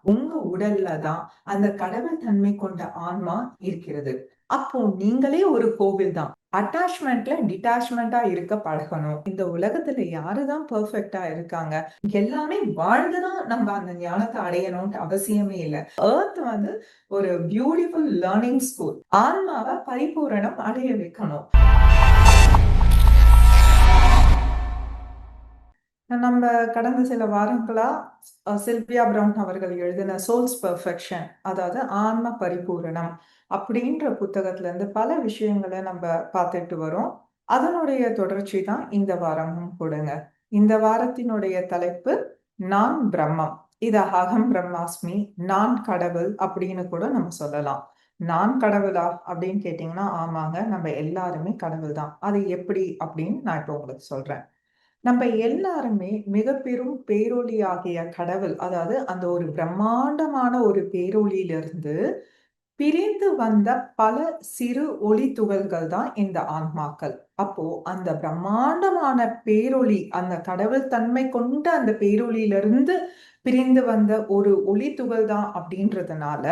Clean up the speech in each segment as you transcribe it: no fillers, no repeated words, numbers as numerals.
உங்க உடல்ல தான் அந்த கடவுள் தன்மை கொண்ட ஆன்மா இருக்கிறது. அப்போ நீங்களே ஒரு கோவில் தான். அட்டாச்மெண்ட்ல டிட்டாச்மெண்டா இருக்க பழகணும். இந்த உலகத்துல யாருதான் பெர்ஃபெக்ட்டா இருக்காங்க? எல்லாமே வாழ்ந்துதான் நம்ம அந்த ஞானத்தை அடையணும்னு அவசியமே இல்ல. எர்த் வந்து ஒரு பியூட்டிஃபுல் லேர்னிங் ஸ்கூல். ஆன்மாவை பரிபூரணம் அடைய வைக்கணும். நம்ம கடந்த சில வாரங்களா சில்வியா பிரவுன் அவர்கள் எழுதின சோல்ஸ் பெர்ஃபெக்ஷன், அதாவது ஆன்ம பரிபூரணம் அப்படின்ற புத்தகத்துல இருந்து பல விஷயங்களை நம்ம பார்த்துட்டு வரோம். அதனுடைய தொடர்ச்சி தான் இந்த வாரமும் கொடுங்க. இந்த வாரத்தினுடைய தலைப்பு நான் பிரம்மம். இத அகம் பிரம்மாஸ்மி, நான் கடவுள் அப்படின்னு கூட நம்ம சொல்லலாம். நான் கடவுளா அப்படின்னு கேட்டீங்கன்னா, ஆமாங்க, நம்ம எல்லாருமே கடவுள் தான். அது எப்படி அப்படின்னு நான் இப்போ உங்களுக்கு சொல்றேன். நம்ம எல்லாருமே மிக பெரும் பேரொளி ஆகிய கடவுள், அதாவது அந்த ஒரு பிரம்மாண்டமான ஒரு பேரொளியிலிருந்து பிரிந்து வந்த பல சிறு ஒளி துகள்கள் தான் இந்த ஆன்மாக்கள். அப்போ அந்த பிரம்மாண்டமான பேரொளி, அந்த கடவுள் தன்மை கொண்ட அந்த பேரொளியிலிருந்து பிரிந்து வந்த ஒரு ஒளி துகள் தான் அப்படின்றதுனால,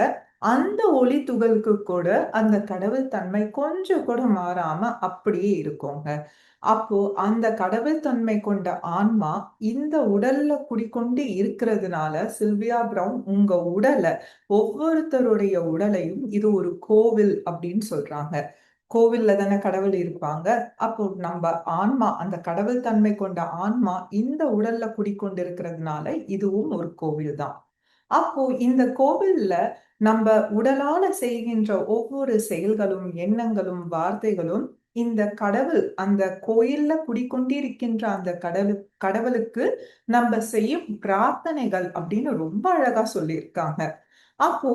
அந்த ஒளி துகளுக்கு கூட அந்த கடவுள் தன்மை கொஞ்சம் கூட மாறாம அப்படியே இருக்குங்க. அப்போ அந்த கடவுள் தன்மை கொண்ட ஆன்மா இந்த உடல்ல குடிக்கொண்டு இருக்கிறதுனால, சில்வியா பிரவுன் உங்க உடலை, ஒவ்வொருத்தருடைய உடலையும் இது ஒரு கோவில் அப்படின்னு சொல்றாங்க. கோவில்ல தானே கடவுள் இருப்பாங்க. அப்போ நம்ம ஆன்மா, அந்த கடவுள் தன்மை கொண்ட ஆன்மா இந்த உடல்ல குடிக்கொண்டிருக்கிறதுனால இதுவும் ஒரு கோவில் தான். அப்போ இந்த கோவில்ல நம்ம உடலால செய்கின்ற ஒவ்வொரு செயல்களும், எண்ணங்களும், வார்த்தைகளும் இந்த கடவுள், அந்த கோயில்ல குடிக்கொண்டிருக்கின்ற அந்த கடவுளுக்கு நம்ம செய்யும் பிரார்த்தனைகள் அப்படின்னு ரொம்ப அழகா சொல்லியிருக்காங்க. அப்போ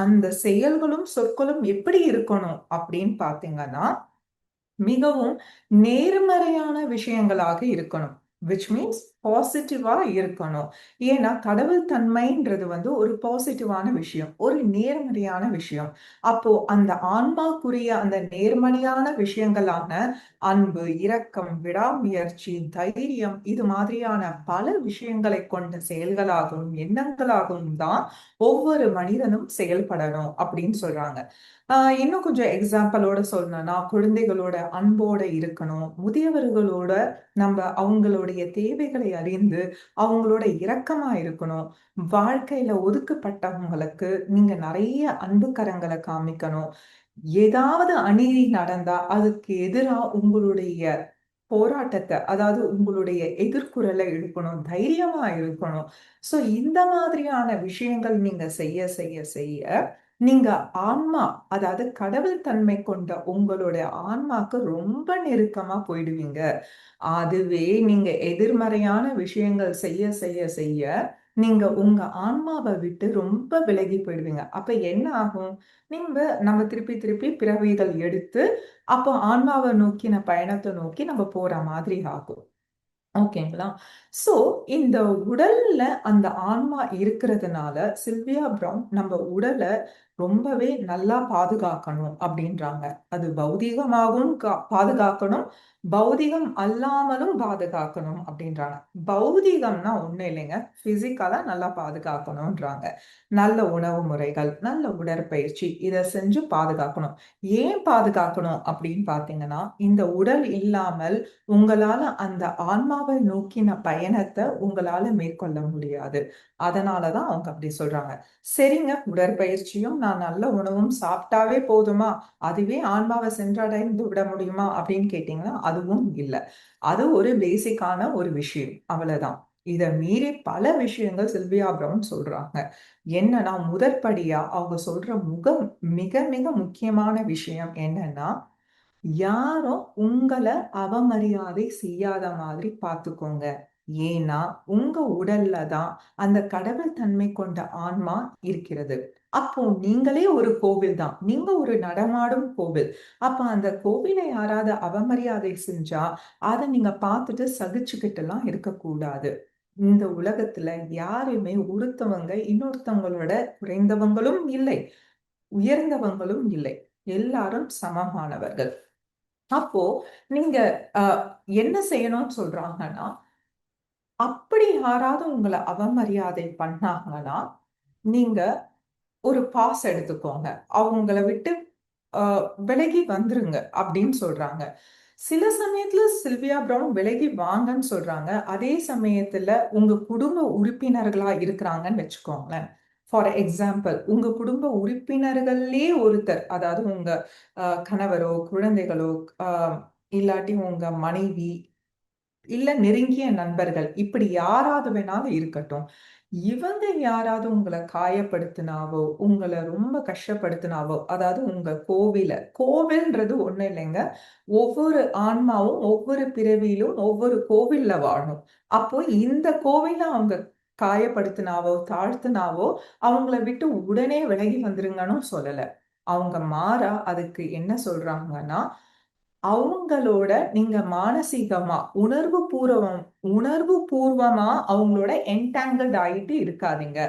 அந்த செயல்களும் சொற்களும் எப்படி இருக்கணும் அப்படின்னு பாத்தீங்கன்னா, மிகவும் நேர்மறையான விஷயங்களாக இருக்கணும். விச் மீன்ஸ் பாசிட்டிவா இருக்கணும். ஏன்னா கடவுள் தன்மைன்றது வந்து ஒரு பாசிட்டிவான விஷயம், ஒரு நேர்மறையான விஷயம். அப்போ அந்த ஆன்மாக்குரிய அந்த நேர்மறையான விஷயங்களான அன்பு, இரக்கம், விடாமுயற்சி, தைரியம், இது மாதிரியான பல விஷயங்களை கொண்ட செயல்களாகவும் எண்ணங்களாகவும் தான் ஒவ்வொரு மனிதனும் செயல்படணும் அப்படின்னு சொல்றாங்க. இன்னும் கொஞ்சம் எக்ஸாம்பிளோட சொல்லணும்னா, குழந்தைகளோட அன்போட இருக்கணும். முதியவர்களோட நம்ம அவங்களுடைய தேவைகளை அறிந்து அவங்களோட இரக்கமா இருக்கணும். வாழ்க்கையில ஒதுக்கப்பட்டவங்களுக்கு நீங்க நிறைய அன்பு கரங்களை காமிக்கணும். ஏதாவது அநீதி நடந்தா அதுக்கு எதிரா உங்களுடைய போராட்டத்தை, அதாவது உங்களுடைய எதிர்குரலை எழுப்பணும், தைரியமா இருக்கணும். சோ இந்த மாதிரியான விஷயங்கள் நீங்க செய்ய செய்ய செய்ய நீங்க ஆன்மா, அதாவது கடவுள் தன்மை கொண்ட உங்களுடைய ஆன்மாக்கு ரொம்ப நெருக்கமா போயிடுவீங்க. அதுவே நீங்க எதிர்மறையான விஷயங்கள் செய்ய செய்ய செய்ய நீங்க உங்க ஆன்மாவை விட்டு ரொம்ப விலகி போயிடுவீங்க. அப்ப என்ன ஆகும்? நம்ம திருப்பி திருப்பி பிறவிகள் எடுத்து அப்போ ஆன்மாவை நோக்கின பயணத்தை நோக்கி நம்ம போற மாதிரி ஆகும். ஓகேங்களா? சோ இந்த உடல்ல அந்த ஆன்மா இருக்கிறதுனால சில்வியா பிரவுன் நம்ம உடலை ரொம்பவே நல்லா பாதுகாக்கணும் அப்படின்றாங்க. அது பௌதீகமாகவும் பாதுகாக்கணும், பௌதிகம் அல்லாமலும் பாதுகாக்கணும் அப்படின்றாங்க. பௌதீகம்னா ஒண்ணும் இல்லைங்க, பிசிக்கலா நல்லா பாதுகாக்கணும்ன்றாங்க. நல்ல உணவு முறைகள், நல்ல உடற்பயிற்சி, இதை செஞ்சு பாதுகாக்கணும். ஏன் பாதுகாக்கணும் அப்படின்னு பாத்தீங்கன்னா, இந்த உடல் இல்லாமல் உங்களால அந்த ஆன்மாவை நோக்கின பயணத்தை உங்களால மேற்கொள்ள முடியாது. அதனாலதான் அவங்க அப்படி சொல்றாங்க. சரிங்க, உடற்பயிற்சியும் நான் நல்ல உணவும் சாப்பிட்டாவே போதுமா, அதுவே ஆன்மாவை சென்றடைந்து விட முடியுமா அப்படின்னு கேட்டீங்கன்னா, அதுவும் இல்லை. அது ஒரு பேசிக்கான ஒரு விஷயம், அவ்வளவுதான். இத மீறி பல விஷயங்கள் சில்வியா பிரவுன் சொல்றாங்க. என்னன்னா, முதற்படியா அவங்க சொல்ற மிக மிக முக்கியமான விஷயம் என்னன்னா, யாரும் உங்களை அவமரியாதை செய்யாத மாதிரி பார்த்துக்கோங்க. ஏன்னா உங்க உடல்ல தான் அந்த கடவுள் தன்மை கொண்ட ஆன்மா இருக்கிறது. அப்போ நீங்களே ஒரு கோவில் தான், நீங்க ஒரு நடமாடும் கோவில். அப்ப அந்த கோவிலை யாராவது அவமரியாதை செஞ்சா அதை நீங்க பார்த்துட்டு சகிச்சுக்கிட்டு எல்லாம் இருக்கக்கூடாது. இந்த உலகத்துல யாருமே ஒருத்தவங்க இன்னொருத்தவங்களோட குறைந்தவங்களும் இல்லை, உயர்ந்தவங்களும் இல்லை. எல்லாரும் சமமானவர்கள். அப்போ நீங்க அஹ், என்ன செய்யணும்னு சொல்றாங்கன்னா, அப்படி யாராவது உங்களை அவமரியாதை பண்ணாங்கன்னா நீங்க ஒரு பாஸ் எடுத்துக்கோங்க. அவங்கள விட்டு விலகி வந்துருங்க அப்படின்னு சொல்றாங்க. சில சமயத்துல சில்வியா பிரவுன் விலகி வாங்கன்னு சொல்றாங்க. அதே சமயத்துல உங்க குடும்ப உறுப்பினர்களா இருக்கிறாங்கன்னு வச்சுக்கோங்களேன். ஃபார் எக்ஸாம்பிள், உங்க குடும்ப உறுப்பினர்கள்லயே ஒருத்தர், அதாவது உங்க கணவரோ, குழந்தைகளோ, இல்லாட்டி உங்க மனைவி, இல்ல நெருங்கிய நண்பர்கள், இப்படி யாராவது வேணாலும் இருக்கட்டும். இவங்க யாராவது உங்கள காயப்படுத்தினாவோ, உங்கள ரொம்ப கஷ்டப்படுத்தினாவோ, அதாவது உங்க கோவில்ன்றது ஒண்ணும் இல்லைங்க. ஒவ்வொரு ஆன்மாவும் ஒவ்வொரு பிறவியிலும் ஒவ்வொரு கோவில்ல வாழும். அப்போ இந்த கோவில்ல அவங்க காயப்படுத்தினாவோ, தாழ்த்தினாவோ, அவங்கள விட்டு உடனே விலகி வந்துருங்கன்னு சொல்லல. அவங்க மாறா அதுக்கு என்ன சொல்றாங்கன்னா, அவங்களோட நீங்க மானசீகமா, உணர்வு பூர்வமா அவங்களோட என்டாங்கிள்ட் ஆயிட்டு இருக்காதீங்க.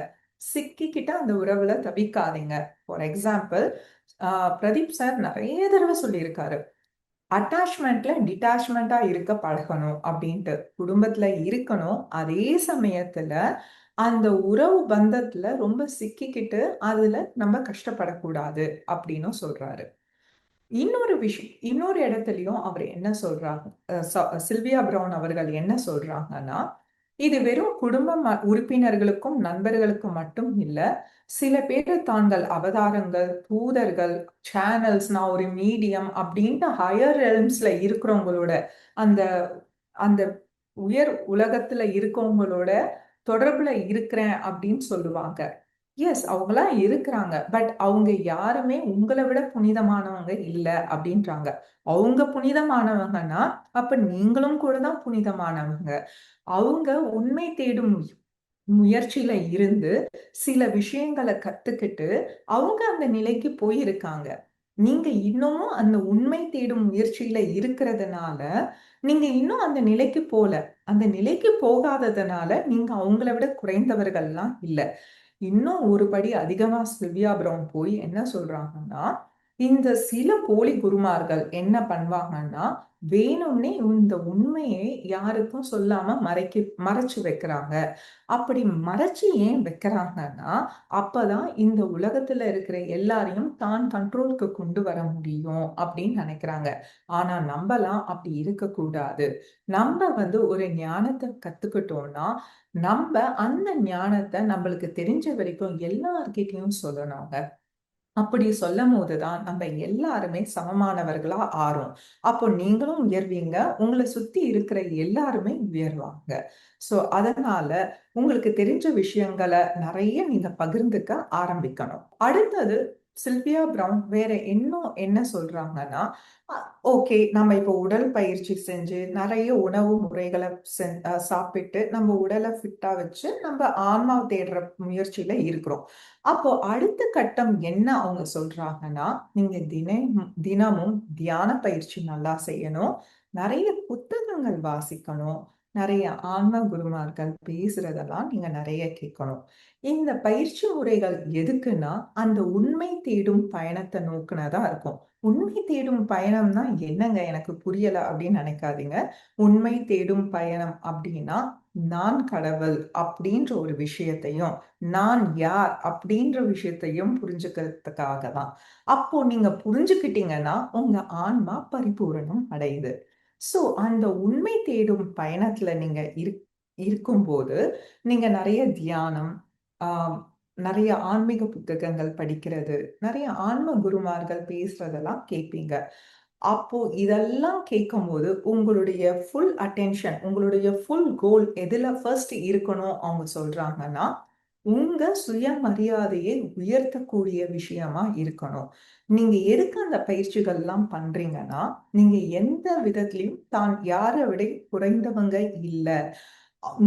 சிக்கிக்கிட்ட அந்த உறவுல தவிக்காதீங்க. ஃபார் எக்ஸாம்பிள், பிரதீப் சார் நிறைய தடவை சொல்லியிருக்காரு, அட்டாச்மெண்ட்ல டிட்டாச்மெண்டா இருக்க பழகணும் அப்படின்ட்டு. குடும்பத்துல இருக்கணும், அதே சமயத்துல அந்த உறவு பந்தத்துல ரொம்ப சிக்கிக்கிட்டு அதுல நம்ம கஷ்டப்படக்கூடாது அப்படின்னு சொல்றாரு. இன்னொரு இடத்துலயும் அவர் என்ன சொல்றாங்க, சில்வியா பிரவுன் அவர்கள் என்ன சொல்றாங்கன்னா, இது வெறும் குடும்ப உறுப்பினர்களுக்கும் நண்பர்களுக்கும் மட்டும் இல்ல. சில பேர் தாங்கள் அவதாரங்கள், தூதர்கள், சேனல்ஸ், நான் ஒரு மீடியம் அப்படின்ட்டு ஹையர் ரெல்ம்ஸ்ல இருக்கிறவங்களோட, அந்த அந்த உயர் உலகத்துல இருக்கவங்களோட தொடர்புல இருக்கிறேன் அப்படின்னு சொல்லுவாங்க. எஸ், அவங்களாம் இருக்கிறாங்க. பட் அவங்க யாருமே உங்களை விட புனிதமானவங்க இல்ல அப்படின்றாங்க. அவங்க புனிதமானவங்கன்னா, அப்ப நீங்களும் கூட தான் புனிதமானவங்க. அவங்க உண்மை தேடும் முயற்சியில இருந்து சில விஷயங்களை கத்துக்கிட்டு அவங்க அந்த நிலைக்கு போயிருக்காங்க. நீங்க இன்னமும் அந்த உண்மை தேடும் முயற்சியில இருக்கிறதுனால நீங்க இன்னும் அந்த நிலைக்கு போல. அந்த நிலைக்கு போகாததுனால நீங்க அவங்கள விட குறைந்தவர்கள்லாம் இல்ல. இன்னும் ஒரு படி அதிகமா சில்வியா பிரவுன் போய் என்ன சொல்றாங்கன்னா, இந்த சில போலி குருமார்கள் என்ன பண்ணுவாங்கன்னா, வேணும்னே இந்த உண்மையை யாருக்கும் சொல்லாம மறைச்சு வைக்கிறாங்க. அப்படி மறைச்சு ஏன் வைக்கிறாங்கன்னா, அப்பதான் இந்த உலகத்துல இருக்கிற எல்லாரையும் தான் கண்ட்ரோலுக்கு கொண்டு வர முடியும் அப்படின்னு நினைக்கிறாங்க. ஆனா நம்பலாம் அப்படி இருக்கக்கூடாது. நம்ம ஒரு ஞானத்தை கத்துக்கிட்டோம்னா, நம்ம அந்த ஞானத்தை நம்மளுக்கு தெரிஞ்ச வரைக்கும் எல்லார்கிட்டயும் சொல்லணுங்க. அப்படி சொல்லும் போதுதான் நம்ம எல்லாருமே சமமானவர்களா ஆறோம். அப்போ நீங்களும் உயர்வீங்க, உங்களை சுத்தி இருக்கிற எல்லாருமே உயர்வாங்க. சோ அதனால உங்களுக்கு தெரிஞ்ச விஷயங்களை நிறைய நீங்க பகிர்ந்துக்க ஆரம்பிக்கணும். அடுத்தது, சில்வியா பிரவுன் வேற இன்னும் என்ன சொல்றாங்கன்னா, ஓகே, நம்ம இப்போ உடல் பயிற்சி செஞ்சு நிறைய உணவு முறைகளை சாப்பிட்டு நம்ம உடலை ஃபிட்டா வச்சு நம்ம ஆன்மா தேடுற முயற்சியில இருக்கிறோம். அப்போ அடுத்த கட்டம் என்ன அவங்க சொல்றாங்கன்னா, நீங்க தினமும் தியான பயிற்சி நல்லா செய்யணும், நிறைய புத்தகங்கள் வாசிக்கணும், நிறைய ஆன்ம குருமார்கள் பேசுறதெல்லாம் நீங்க நிறைய கேட்கணும். இந்த பயிற்சி முறைகள் எதுக்குன்னா, அந்த உண்மை தேடும் பயணத்தை நோக்குனதா இருக்கும். உண்மை தேடும் பயணம்னா என்னங்க, எனக்கு புரியல அப்படின்னு நினைக்காதீங்க. உண்மை தேடும் பயணம் அப்படின்னா, நான் கடவுள் அப்படின்ற ஒரு விஷயத்தையும், நான் யார் அப்படின்ற விஷயத்தையும் புரிஞ்சுக்கிறதுக்காக தான். அப்போ நீங்க புரிஞ்சுக்கிட்டீங்கன்னா உங்க ஆன்மா பரிபூரணம் அடையுது. சோ அந்த உண்மை தேடும் பயணத்துல நீங்க இருக்கும்போது நீங்க நிறைய தியானம், ஆஹ் நிறைய ஆன்மீக புத்தகங்கள் படிக்கிறது, நிறைய ஆன்ம குருமார்கள் பேசுறதெல்லாம் கேட்பீங்க. அப்போ இதெல்லாம் கேட்கும்போது உங்களுடைய ஃபுல் அட்டென்ஷன், உங்களுடைய ஃபுல் கோல் எதுல ஃபர்ஸ்ட் இருக்கணும் அவங்க சொல்றாங்கன்னா, உங்க சுயமரியாதையை உயர்த்தக்கூடிய விஷயமா இருக்கணும். நீங்க எதுக்கு அந்த பயிற்சிகள் எல்லாம் பண்றீங்கன்னா, நீங்க எந்த விதத்திலையும் தான் யாரை விட குறைந்தவங்க இல்ல.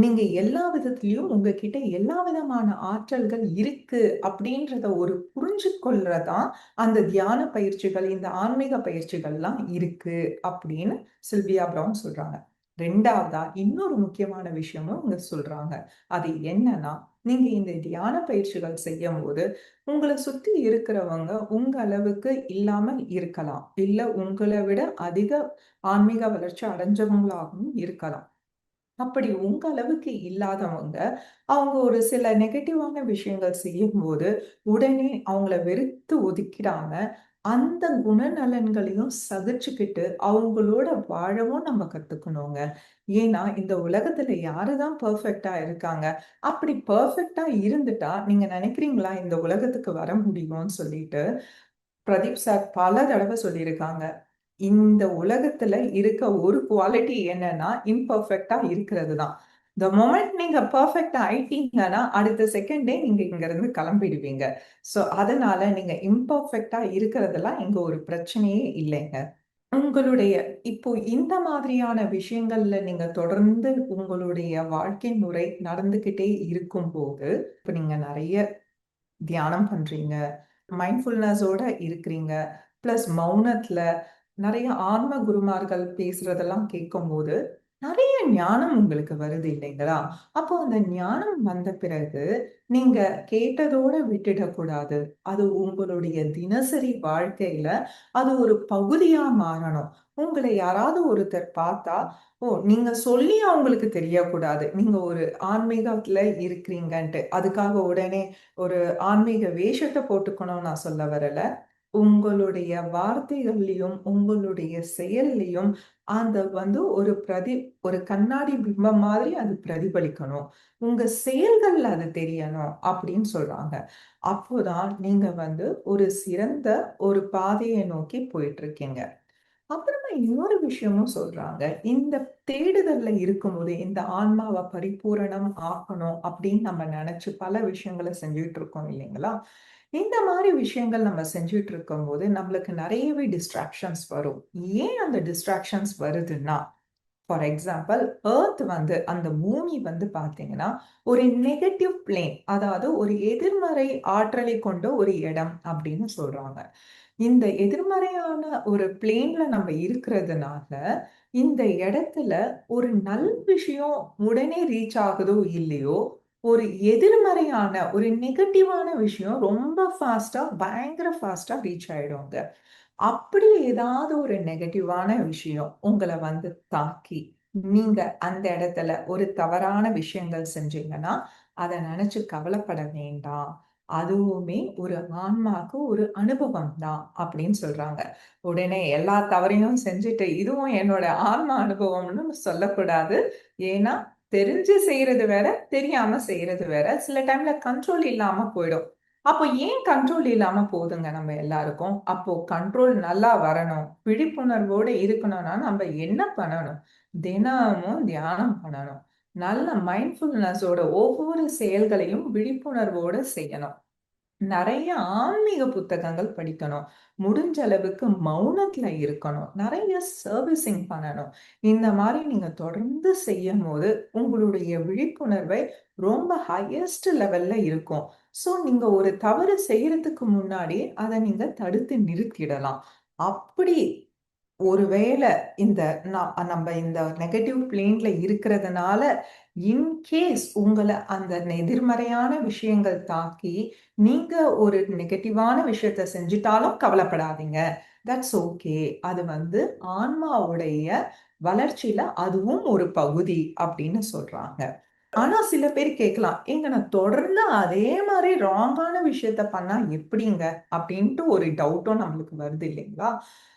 நீங்க எல்லா விதத்திலையும் உங்ககிட்ட எல்லா விதமான ஆற்றல்கள் இருக்கு அப்படின்றத ஒரு புரிஞ்சு கொள்றதான் அந்த தியான பயிற்சிகள், இந்த ஆன்மீக பயிற்சிகள்லாம் இருக்கு அப்படின்னு சில்வியா பிரவுன் சொல்றாங்க. ரெண்டாவதா இன்னொரு முக்கியமான விஷயமும் இங்க சொல்றாங்க. அது என்னன்னா, நீங்க இந்த தியான பயிற்சிகள் செய்யும் போது உங்களை சுத்தி இருக்கிறவங்க உங்க அளவுக்கு இல்லாம இருக்கலாம், இல்ல உங்களை விட அதிக ஆன்மீக வளர்ச்சி அடைஞ்சவங்களாகவும் இருக்கலாம். அப்படி உங்க அளவுக்கு இல்லாதவங்க, அவங்க ஒரு சில நெகட்டிவான விஷயங்கள் செய்யும்போது, உடனே அவங்கள வெறுத்து ஒதுக்கிடாம, அந்த குணநலன்களையும் சகிச்சுக்கிட்டு, அவங்களோட வாழவும் நம்ம கத்துக்கணுங்க. ஏன்னா, இந்த உலகத்துல யாரு தான் பெர்ஃபெக்ட்டா இருக்காங்க? அப்படி பெர்ஃபெக்ட்டா இருந்துட்டா, நீங்க நெனைக்கிறீங்களா இந்த உலகத்துக்கு வர முடியும்னு சொல்லிட்டு? பிரதீப் சார் பல தடவ சொல்லியிருக்காங்க. இந்த உலகத்துல இருக்க ஒரு குவாலிட்டி என்னன்னா, இம்பர்ஃபெக்ட்டா இருக்கிறது தான். த மொமெண்ட் நீங்க பெர்ஃபெக்ட்டா ஆயிட்டீங்கன்னா, அடுத்த செகண்டே நீங்க இங்கருந்து கிளம்பிடுவீங்க. ஸோ, அதனால நீங்க இம்பர்ஃபெக்ட்டா இருக்கிறதெல்லாம் இங்க ஒரு பிரச்சனையே இல்லைங்க. உங்களுடைய இப்போ இந்த மாதிரியான விஷயங்கள்ல நீங்க தொடர்ந்து உங்களுடைய வாழ்க்கை முறை நடந்துகிட்டே இருக்கும்போது, இப்ப நீங்க நெறைய தியானம் பண்றீங்க. மைண்ட்ஃபுல்னஸோட இருக்கிறீங்க. பிளஸ் மௌனத்துல நெறைய ஆன்ம குருமார்கள் பேசுறதெல்லாம் கேட்கும்போது, நெறைய ஞானம் உங்களுக்கு வருது இல்லைங்களா? அப்போ அந்த ஞானம் வந்த பிறகு, நீங்க கேட்டதோட விட்டுடக்கூடாது. அது உங்களுடைய தினசரி வாழ்க்கையில அது ஒரு பகுதியா மாறணும். உங்கள யாராவது ஒருத்தர் பார்த்தா, ஓ! நீங்க சொல்லி அவங்களுக்கு தெரியக்கூடாது. நீங்க ஒரு ஆன்மீகத்துல இருக்கிறீங்கன்ட்டு. அதுக்காக உடனே ஒரு ஆன்மீக வேஷத்த போட்டுக்கணும்னு நான் சொல்ல வரல. உங்களுடைய வார்த்தைகள்லயும், உங்களுடைய செயல்லயும் அந்த வந்து ஒரு கண்ணாடி பிம்பம் மாதிரி அது பிரதிபலிக்கணும். உங்க செயல்கள்ல அது தெரியணும் அப்படின்னு சொல்றாங்க. அப்போதான் நீங்க வந்து ஒரு சிறந்த ஒரு பாதையை நோக்கி போயிட்டு இருக்கீங்க. அப்புறமா இன்னொரு விஷயமும் சொல்றாங்க. இந்த தேடுதல்ல இருக்கும்போது, இந்த ஆன்மாவ பரிபூரணம் ஆக்கணும் அப்படின்னு நம்ம நெனச்சு பல விஷயங்கள செஞ்சுட்டு இருக்கோம் இல்லைங்களா? இந்த மாரி விஷயங்கள் நம்ம செஞ்சுட்டு இருக்கும்போது, நம்மளுக்கு நெறையவே டிஸ்ட்ராக்ஷன்ஸ் வரும். ஏன் அந்த டிஸ்ட்ராக்ஷன்ஸ் வருதுன்னா, ஃபார் எக்ஸாம்பிள் வந்து அந்த பூமி வந்து பார்த்தீங்கன்னா, ஒரு நெகட்டிவ் பிளேன் அதாவது ஒரு எதிர்மறை ஆற்றலை கொண்ட ஒரு இடம் அப்படின்னு சொல்றாங்க. இந்த எதிர்மறையான ஒரு பிளேன்ல நம்ம இருக்கிறதுனால, இந்த இடத்துல ஒரு நல்ல விஷயம் உடனே ரீச் ஆகுதோ இல்லையோ, ஒரு எதிர்மறையான ஒரு நெகட்டிவான விஷயம் ரொம்ப ஃபாஸ்ட்டா, பயங்கர ஃபாஸ்ட்டா ரீச் ஆயிடுங்க. அப்படி ஏதாவது ஒரு நெகட்டிவான விஷயம் உங்கள வந்து தாக்கி, நீங்க அந்த இடத்துல ஒரு தவறான விஷயங்கள் செஞ்சீங்கன்னா, அத நெனச்சு கவலைப்பட வேண்டாம். அதுவுமே ஒரு ஆன்மாக்கு ஒரு அனுபவம் தான் அப்படின்னு சொல்றாங்க. உடனே எல்லா தவறையும் செஞ்சுட்டு, இதுவும் என்னோட ஆன்ம அனுபவம்னு சொல்லக்கூடாது. ஏன்னா, தெரிஞ்சு செய்றது வேற, தெரியாம செய்றது வேற. சில டைம்ல கண்ட்ரோல் இல்லாம போயிடும். அப்போ ஏன் கண்ட்ரோல் இல்லாம போகுதுங்க நம்ம எல்லாருக்கும்? அப்போ கண்ட்ரோல் நல்லா வரணும். விழிப்புணர்வோட இருக்கணும்னா, நம்ம என்ன பண்ணணும்? தினமும் தியானம் பண்ணணும். நல்ல மைண்ட்ஃபுல்னஸோட ஒவ்வொரு செயல்களையும் விழிப்புணர்வோட செய்யணும். நெறைய ஆன்மீக புத்தகங்கள் படிக்கணும். முடிஞ்ச அளவுக்கு மௌனத்துல இருக்கணும். நெறைய சர்வீசிங் பண்ணணும். இந்த மாரி நீங்க தொடர்ந்து செய்யும்போது, உங்களுடைய விழிப்புணர்வை ரொம்ப ஹையஸ்ட் லெவல்ல இருக்கும். ஸோ, நீங்க ஒரு தவறு செய்யறதுக்கு முன்னாடி அத நீங்க தடுத்து நிறுத்திடலாம். அப்படி ஒருவேள இந்த நம்ப இந்த நெகட்டிவ் பிளேன்ல இருக்கிறதுனால, இன்கேஸ் உங்கள அந்த எதிர்மறையான விஷயங்கள் தாக்கி, நீங்க ஒரு நெகட்டிவான விஷயத்த செஞ்சுட்டாலும் கவலைப்படாதீங்க. That's okay. அது வந்து ஆன்மாவுடைய வளர்ச்சியில அதுவும் ஒரு பகுதி அப்படின்னு சொல்றாங்க. ஆனா சில பேர் கேட்கலாம், "ஏங்க நான் தொடர்ந்து அதே மாரி ராங்கான விஷயத்த பண்ணா எப்படிங்க?" அப்படின்ட்டு ஒரு டவுட்டும் நம்மளுக்கு வருது இல்லைங்களா?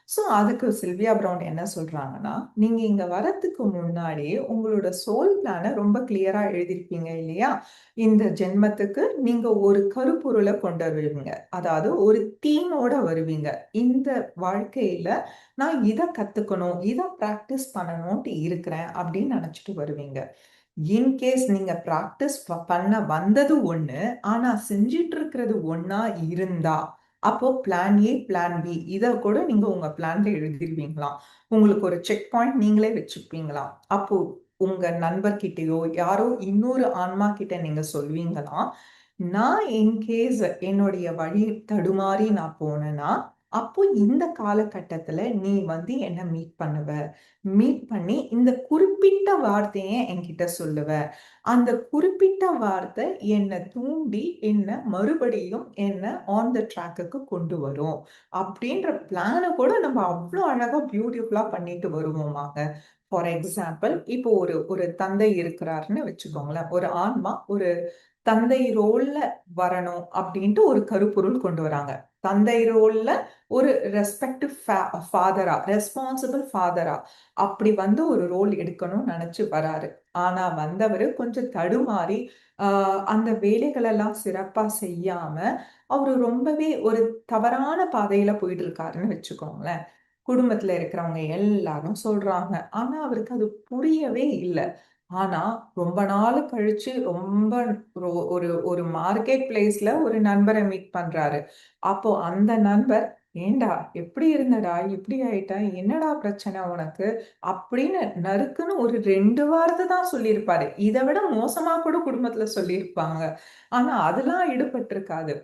ஸோ அதுக்கு சில்வியா ப்ரவுன் என்ன சொல்றாங்கன்னா, "நீங்க இங்க வரதுக்கு முன்னாடியே உங்களோட சோல் பிளான ரொம்ப கிளியரா எழுதியிருப்பீங்க இல்லையா? இந்த ஜென்மத்துக்கு நீங்க ஒரு கருப்பொருள கொண்டு வருவீங்க. அதாவது ஒரு தீமோட வருவீங்க. இந்த வாழ்க்கையில நான் இத கத்துக்கணும், இத பிராக்டிஸ் பண்ணணும்ன்ட்டு இருக்கிறேன் அப்படின்னு நெனச்சுட்டு வருவீங்க. இன்கேஸ் நீங்க பிராக்டிஸ் பண்ண வந்தது ஒண்ணு, ஆனா செஞ்சுட்டு இருக்கிறது ஒண்ணா இருந்தா, அப்போ பிளான் ஏ, பிளான் பி இத கூட நீங்க உங்க பிளான்ல எழுதிருவீங்களாம். உங்களுக்கு ஒரு செக் பாயிண்ட் நீங்களே வச்சுப்பீங்களாம். அப்போ உங்க நண்பர்கிட்டயோ, யாரோ இன்னொரு ஆன்மா கிட்ட நீங்க சொல்வீங்களாம், நான் இன்கேஸ் என்னுடைய வழி தடுமாறி நான் போனேன்னா, அப்போ இந்த காலகட்டத்துல நீ வந்து என்ன மீட் பண்ணுவ, மீட் பண்ணி இந்த குறிப்பிட்ட வார்த்தையை என்கிட்ட சொல்லுவ. அந்த குறிப்பிட்ட வார்த்தை என்ன தூண்டி என்ன மறுபடியும் என்ன ஆன் த ட்ராக்குக்கு கொண்டு வரும் அப்படின்ற பிளானை கூட நம்ம அவ்வளோ அழகா பியூட்டிஃபுல்லா பண்ணிட்டு வருவோமாங்க. ஃபார் எக்ஸாம்பிள், இப்போ ஒரு ஒரு தந்தை இருக்கிறாருன்னு வச்சுக்கோங்களேன். ஒரு ஆன்மா ஒரு தந்தை ரோல்ல வரணும் அப்படின்ட்டு ஒரு கருப்பொருள் கொண்டு வராங்க. தந்தை ரோல்ல ஒரு ரெஸ்பெக்டிவ் ஃபாதரா, ரெஸ்பான்சிபிள் ஃபாதரா அப்படி வந்து ஒரு ரோல் எடுக்கணும்னு நினைச்சு வராரு. ஆனா வந்தவரு கொஞ்சம் தடுமாறி அந்த வேலைகள் எல்லாம் சிறப்பா செய்யாம அவரு ரொம்பவே ஒரு தவறான பாதையில போயிட்டு இருக்காருன்னு வச்சுக்கோங்களேன். குடும்பத்துல இருக்கிறவங்க எல்லாரும் சொல்றாங்க. ஆனா அவருக்கு அது புரியவே இல்லை. ஆனா ரொம்ப நாள் கழிச்சு ரொம்ப ஒரு ஒரு மார்க்கெட் பிளேஸ்ல ஒரு நண்பரை மீட் பண்றாரு. அப்போ அந்த நண்பர், ஏண்டா எப்படி இருந்தடா இப்படி ஆயிட்டா, என்னடா பிரச்சனை உனக்கு அப்படின்னு நறுக்குன்னு ஒரு 2 வார்த்தை தான் சொல்லியிருப்பாரு. இதை விட மோசமா கூட குடும்பத்துல சொல்லியிருப்பாங்க. ஆனா அதெல்லாம் ஈடுபட்டிருக்காது.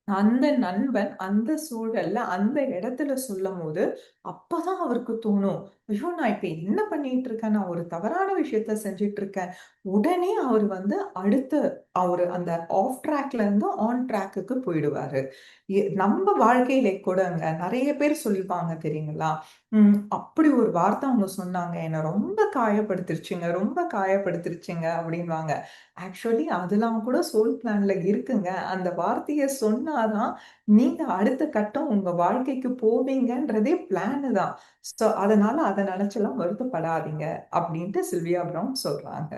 அந்த நண்பன் அந்த சூழல்ல அந்த இடத்துல சொல்லும்போது அப்பதான் அவருக்கு தோணும், ஐயோ நான் இப்ப என்ன பண்ணிட்டு இருக்கேன், நான் ஒரு தவறான விஷயத்த செஞ்சுட்டு இருக்கேன். உடனே அவர் வந்து அடுத்த அவரு அந்த ஆஃப் ட்ராக்ல இருந்து ஆன் ட்ராக்குக்கு போயிடுவாரு. நம்ம வாழ்க்கையில கூடங்க நிறைய பேர் சொல்லிப்பாங்க தெரியுங்களா. அப்படி ஒரு வார்த்தை அவங்க சொன்னாங்க, என்ன ரொம்ப காயப்படுத்திருச்சுங்க, ரொம்ப காயப்படுத்திருச்சுங்க அப்படின்வாங்க. ஆக்சுவலி அதெல்லாம் கூட சோல் பிளான்ல இருக்குங்க. அந்த வார்த்தையை சொன்னாதான் நீங்க அடுத்த கட்டம் உங்க வாழ்க்கைக்கு போவீங்கன்றதே பிளான் தான். ஸோ அதனால அதை நினைச்செல்லாம் வருத்தப்படாதீங்க அப்படின்ட்டு சில்வியா பிரவுன் சொல்றாங்க.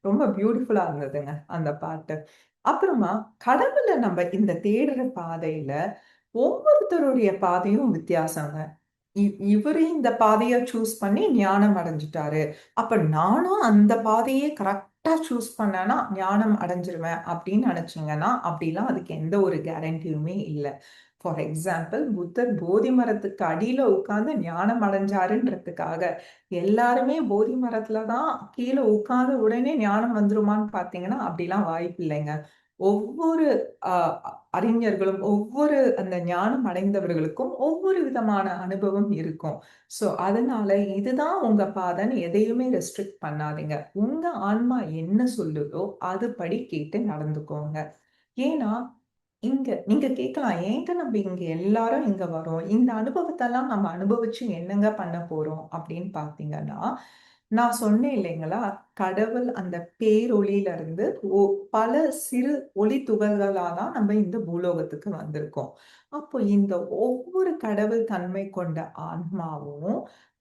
ரொம்ப பியூட்டிஃபுல்லா இருந்ததுங்க அந்த பாட்டு. அப்புறமா கடவுளை நம்ம இந்த தேடுற பாதையில ஒவ்வொருத்தருடைய பாதையும் வித்தியாசங்க. இவரு இந்த பாதையை சூஸ் பண்ணி ஞானம் அடைஞ்சிட்டாரு. அப்ப நானும் அந்த பாதையை கரெக்டா சூஸ் பண்ணேன்னா ஞானம் அடைஞ்சிருவேன் அப்படின்னு நினைச்சீங்கன்னா அப்படிலாம் அதுக்கு எந்த ஒரு கேரண்டியுமே இல்லை. ஃபார் எக்ஸாம்பிள், புத்தர் போதி மரத்துக்கு அடியில உட்கார்ந்து ஞானம் அடைஞ்சாருன்றதுக்காக எல்லாருமே போதி மரத்துல தான் கீழே உட்கார்ந்த உடனே ஞானம் வந்துருமான்னு பாத்தீங்கன்னா அப்படிலாம் வாய்ப்பு இல்லைங்க. ஒவ்வொரு ஆஹ் அறிஞர்களும் ஒவ்வொரு அந்த ஞானம் அடைந்தவர்களுக்கும் ஒவ்வொரு விதமான அனுபவம் இருக்கும். சோ அதனால இதுதான் உங்க பாதைன்னு எதையுமே ரெஸ்ட்ரிக்ட் பண்ணாதீங்க. உங்க ஆன்மா என்ன சொல்லுதோ அது படி கேட்டு நடந்துக்கோங்க. ஏன்னா இங்க நீங்க கேட்கலாம், ஏங்க நம்ம இங்க எல்லாரும் இங்க வரோம், இந்த அனுபவத்தெல்லாம் நம்ம அனுபவிச்சு என்னங்க பண்ண போறோம் அப்படின்னு பாத்தீங்கன்னா, நான் சொன்னேன் இல்லைங்களா, கடவுள் அந்த பேரொளியில இருந்து பல சிறு ஒளி துகள்களா தான் நம்ம இந்த பூலோகத்துக்கு வந்திருக்கோம். அப்போ இந்த ஒவ்வொரு கடவுள் தன்மை கொண்ட ஆன்மாவும்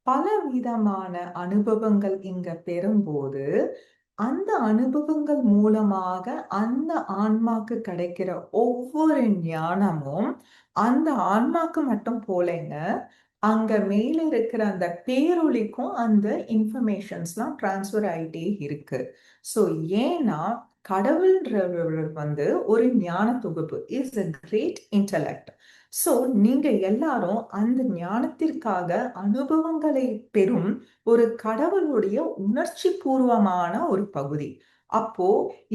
பல விதமான அனுபவங்கள் இங்க பெறும்போது அந்த அனுபவங்கள் மூலமாக அந்த ஆன்மாக்கு கிடைக்கிற ஒவ்வொரு ஞானமும் அந்த ஆன்மாக்கு மட்டும் போலேங்க, அங்க மேல இருக்கிற அந்த பேரொளிக்கும் அந்த இன்ஃபர்மேஷன்ஸ்லாம் டிரான்ஸ்ஃபர் ஆயிட்டே இருக்கு. ஸோ ஏன்னா கடவுள்ன்றவர் வந்து ஒரு ஞான தொகுப்பு, is a great intellect. So நீங்க எல்லாரும் அந்த ஞானத்திற்காக அனுபவங்களை பெறும் ஒரு கடவுளுடைய உணர்ச்சி பூர்வமான ஒரு பகுதி. அப்போ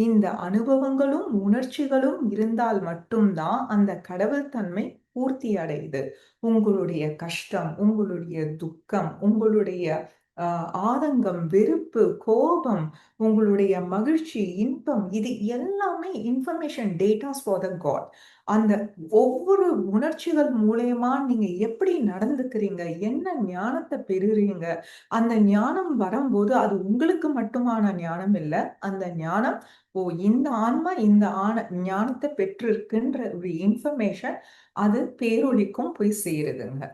இந்த அனுபவங்களும் உணர்ச்சிகளும் இருந்தால் மட்டும்தான் அந்த கடவுள் தன்மை பூர்த்தி அடையுது. உங்களுடைய கஷ்டம், உங்களுடைய துக்கம், உங்களுடைய ஆதங்கம், வெறுப்பு, கோபம், உங்களுடைய மகிழ்ச்சி, இன்பம், இது எல்லாமே information datas for the god. அந்த ஒவ்வொரு உணர்ச்சிகள் மூலயமா நீங்க எப்படி நடந்துக்கிறீங்க, என்ன ஞானத்தை பெறுறீங்க, அந்த ஞானம் வரும்போது அது உங்களுக்கு மட்டுமான ஞானம் இல்லை. அந்த ஞானம், ஓ இந்த ஆன்மா இந்த ஞானத்தை பெற்றிருக்குன்ற ஒரு இன்ஃபர்மேஷன் அது பேரொளிக்கும் போய் சேருதுங்க.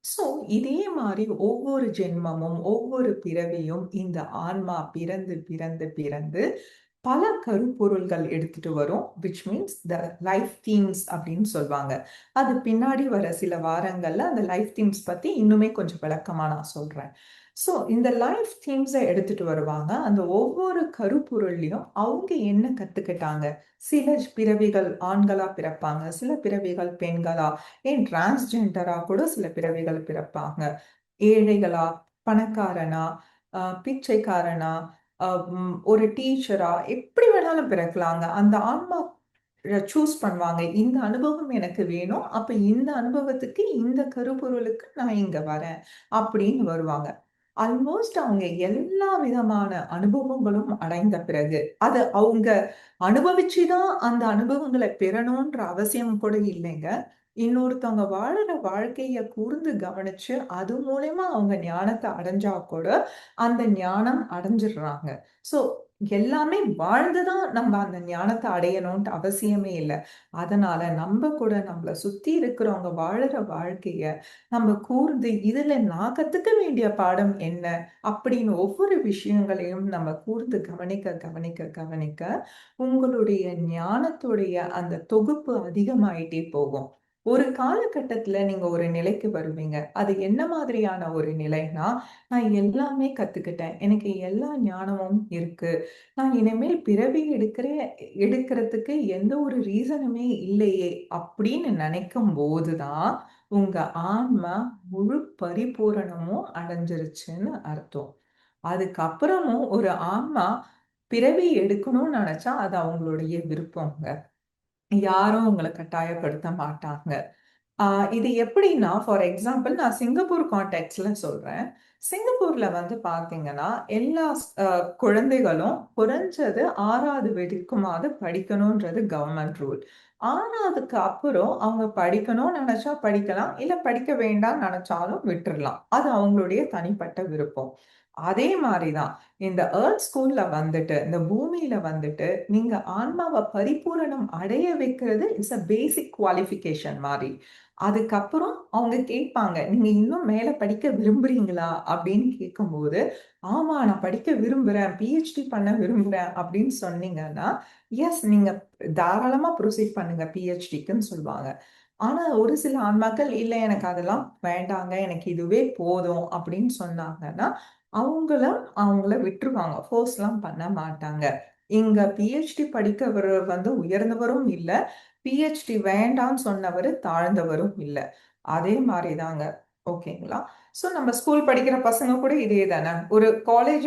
சோ இதே மாதிரி ஒவ்வொரு ஜென்மமும் ஒவ்வொரு பிறவியும் இந்த ஆன்மா பிறந்து பிறந்து பிறந்து பல கருப்பொருள்கள் எடுத்துட்டு வரும், which means the life themes அப்படின்னு சொல்லுவாங்க. அது பின்னாடி வர சில வாரங்கள்ல அந்த லைஃப் தீம்ஸ் பத்தி இன்னுமே கொஞ்சம் விளக்கமா நான் சொல்றேன். ஸோ இந்த லைஃப் தீம்ஸை எடுத்துட்டு வருவாங்க. அந்த ஒவ்வொரு கருப்பொருள்லையும் அவங்க என்ன கத்துக்கிட்டாங்க. சில பிறவிகள் ஆண்களா பிறப்பாங்க, சில பிறவிகள் பெண்களா, ஏன் டிரான்ஸ்ஜெண்டரா கூட சில பிறவிகள் பிறப்பாங்க. ஏழைகளா, பணக்காரனா, பிச்சைக்காரனா, ஒரு டீச்சரா, எப்படி வேணாலும் பிறக்கலாங்க. அந்த ஆன்மா சூஸ் பண்ணுவாங்க. இந்த அனுபவம் எனக்கு வேணும். அப்ப இந்த அனுபவத்துக்கு, இந்த கருப்பொருளுக்கு நான் இங்க வரேன். அப்படின்னு வருவாங்க. ஆல்மோஸ்ட் அவங்க எல்லா விதமான அனுபவங்களும் அடைந்த பிறகு, அது அவங்க அனுபவிச்சு தான் அந்த அனுபவங்கள பெறணுன்ற அவசியம் கூட இல்லைங்க. இன்னொருத்தவங்க வாழுற வாழ்க்கைய கூர்ந்து கவனிச்சு, அது மூலியமா அவங்க ஞானத்த அடைஞ்சா கூட, அந்த ஞானம் அடைஞ்சிடுறாங்க. ஸோ எல்லாமே வாழ்ந்து தான் நம்ம அந்த ஞானத்த அடையணும்ன்ட்டு அவசியமே இல்ல. அதனால நம்ப கூட நம்மள சுத்தி இருக்கிறவங்க வாழுற வாழ்க்கைய நம்ம கூர்ந்து, இதுல நான் கத்துக்க வேண்டிய பாடம் என்ன? அப்படின்னு ஒவ்வொரு விஷயங்களையும் நம்ம கூர்ந்து கவனிக்க, உங்களுடைய ஞானத்துடைய அந்த தொகுப்பு அதிகமாயிட்டே போகும். ஒரு காலகட்டத்துல நீங்க ஒரு நிலைக்கு வருவீங்க. அது என்ன மாதிரியான ஒரு நிலைன்னா, நான் எல்லாமே கத்துக்கிட்டேன். எனக்கு எல்லா ஞானமும் இருக்கு. நான் இனிமேல் பிறவி எடுக்கிறதுக்கு எந்த ஒரு ரீசனுமே இல்லையே! அப்படின்னு நினைக்கும்போது தான், உங்க ஆன்மா முழு பரிபூரணமும் அடைஞ்சிருச்சுன்னு அர்த்தம். அதுக்கப்புறமும் ஒரு ஆன்மா பிறவி எடுக்கணும்னு நெனச்சா, அது அவங்களுடைய விருப்பம்ங்க. யாரும் உங்கள கட்டாயப்படுத்த மாட்டாங்க. ஆ இது எப்படின்னா, ஃபார் எக்ஸாம்பிள் நான் சிங்கப்பூர் கான்டெக்ஸ்ட்ல சொல்றேன். சிங்கப்பூர்ல வந்து பார்த்தீங்கன்னா, எல்லா குழந்தைகளும் குறைஞ்சது 6வது வரைக்குமாவது படிக்கணுன்றது கவர்ன்மெண்ட் ரூல். 6வதுக்கு அப்புறம் அவங்க படிக்கணும்னு நெனச்சா படிக்கலாம். இல்ல படிக்க வேண்டாம்னு நெனச்சாலும் விட்டுறலாம். அது அவங்களுடைய தனிப்பட்ட விருப்பம். அதே மாரி தான் இந்த எர்த் ஸ்கூல்ல வந்துட்டு, இந்த பூமியில வந்துட்டு, நீங்க ஆன்மாவ பரிபூரணம் அடைய வைக்கிறது இஸ் அ பேசிக் குவாலிஃபிகேஷன் மாரி. அதுக்கப்புறம் அவங்க கேட்பாங்க, "நீங்க இன்னும் மேல படிக்க விரும்புறீங்களா?" அப்படின்னு கேட்கும்போது, "ஆமா, நான் படிக்க விரும்புறேன். பிஹெச்டி பண்ண விரும்புறேன்." அப்படின்னு சொன்னீங்கன்னா, எஸ் நீங்க தாராளமா ப்ரொசீட் பண்ணுங்க பிஹெச்டிக்குன்னு சொல்லுவாங்க. ஆனா ஒரு சில ஆன்மாக்கள், "இல்ல எனக்கு அதெல்லாம் வேண்டாங்க. எனக்கு இதுவே போதும்." அப்படின்னு சொன்னாங்கன்னா, அவங்கள விட்டுருவாங்க. ஃபோர்ஸ்லாம் பண்ண மாட்டாங்க. இங்க பிஹெச்டி படிக்கவரு வந்து உயர்ந்தவரும் இல்ல. பிஹெச்டி வேண்டான்னு சொன்னவரு தாழ்ந்தவரும் இல்ல. அதே மாரி தாங்க. ஓகேங்களா? ஸோ நம்ம ஸ்கூல் படிக்கிற பசங்க கூட இதே தானே. ஒரு காலேஜ்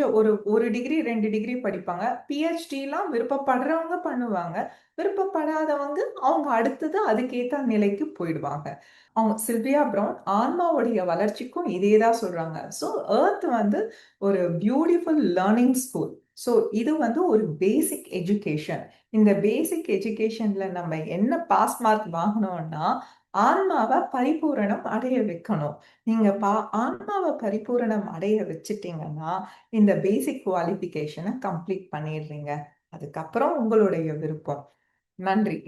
ஒரு டிகிரி, 2 டிகிரி படிப்பாங்க. பிஹெச்டிலாம் விருப்பப்படுறவங்க பண்ணுவாங்க. விருப்பப்படாதவங்க அவங்க அடுத்தது அதுக்கேத்த நிலைக்கு போயிடுவாங்க. அவங்க சில்வியா ப்ரவுன் ஆன்மாவுடைய வளர்ச்சிக்கும் இதே தான் சொல்றாங்க. ஸோ எர்த் வந்து ஒரு பியூட்டிஃபுல் லேர்னிங் ஸ்கூல். ஸோ இது வந்து ஒரு பேசிக் எஜுகேஷன். இந்த பேசிக் எஜுகேஷன்ல நம்ம என்ன பாஸ் மார்க் வாங்கணும்னா, ஆன்மாவ பரிபூரணம் அடைய வைக்கணும். நீங்க ஆன்மாவ பரிபூரணம் அடைய வச்சுட்டீங்கன்னா, இந்த பேசிக் குவாலிஃபிகேஷன கம்ப்ளீட் பண்ணிடுறீங்க. அதுக்கப்புறம் உங்களுடைய விருப்பம். நன்றி.